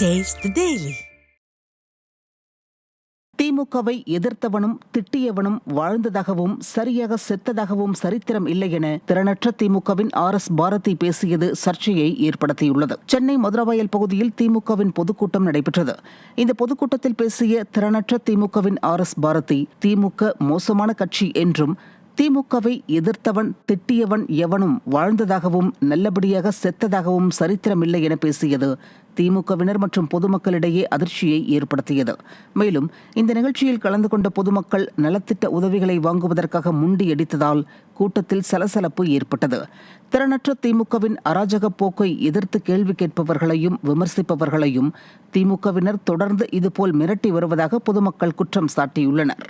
Taste the Daily. திமுகவை எதிர்த்தவனும் திட்டியவனும் வாழ்ந்ததாகவும் சரியாக செத்ததாகவும் சரித்திரம் இல்லை என திறனற்ற திமுகவின் RS பாரதி பேசியது சர்ச்சையை ஏற்படுத்தியுள்ளது. சென்னை மதுரவாயல் பகுதியில் திமுகவின் பொதுக்கூட்டம் நடைபெற்றது. இந்த பொதுக்கூட்டத்தில் பேசிய திறனற்ற திமுகவின் RS பாரதி, திமுக மோசமான கட்சி என்றும் திமுகவை எதிர்த்தவன் திட்டியவன் எவனும் வாழ்ந்ததாகவும் நல்லபடியாக செத்ததாகவும் சரித்திரமில்லை என பேசியது திமுகவினர் மற்றும் பொதுமக்களிடையே அதிர்ச்சியை ஏற்படுத்தியது. மேலும் இந்த நிகழ்ச்சியில் கலந்து கொண்ட பொதுமக்கள் நலத்திட்ட உதவிகளை வாங்குவதற்காக முண்டியடித்ததால் கூட்டத்தில் சலசலப்பு ஏற்பட்டது. திறனற்ற திமுகவின் அராஜக போக்கை எதிர்த்து கேள்வி கேட்பவர்களையும் விமர்சிப்பவர்களையும் திமுகவினர் தொடர்ந்து இதுபோல் மிரட்டி வருவதாக பொதுமக்கள் குற்றம் சாட்டியுள்ளனர்.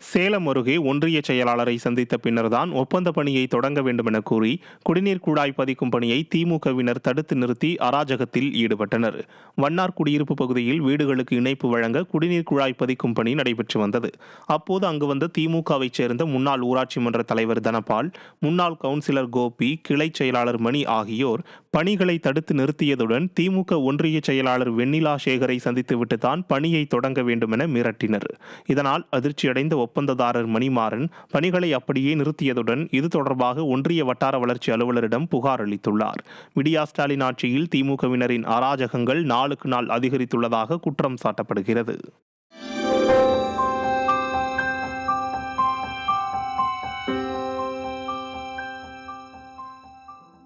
சேலம் அருகே ஒன்றிய செயலாளரை சந்தித்த பின்னர்தான் ஒப்பந்த பணியை தொடங்க வேண்டும் என கூறி குடிநீர் குழாய் பதிக்கும் பணியை திமுகவினர் தடுத்து நிறுத்தி அராஜகத்தில் ஈடுபட்டனர். வண்ணார் குடியிருப்பு பகுதியில் வீடுகளுக்கு இணைப்பு வழங்க குடிநீர் குழாய் பதிக்கும் பணி நடைபெற்று வந்தது. அப்போது அங்கு வந்த திமுகவைச் சேர்ந்த முன்னாள் ஊராட்சி மன்ற தலைவர் தனபால், முன்னாள் கவுன்சிலர் கோபி, கிளை செயலாளர் மணி ஆகியோர் பணிகளை தடுத்து நிறுத்தியதுடன் திமுக ஒன்றிய செயலாளர் வெண்ணிலா சேகரை சந்தித்துவிட்டுதான் பணியை தொடங்க வேண்டும் என மிரட்டினர். இதனால் அதிர்ச்சியடைந்த ஒப்பந்ததாரர் மணிமாறன் பணிகளை அப்படியே நிறுத்தியதுடன் இது தொடர்பாக ஒன்றிய வட்டார வளர்ச்சி அலுவலரிடம் புகார் அளித்துள்ளார். விடியா ஸ்டாலின் ஆட்சியில் திமுகவினரின் அராஜகங்கள் நாளுக்கு நாள் அதிகரித்துள்ளதாக குற்றம் சாட்டப்படுகிறது.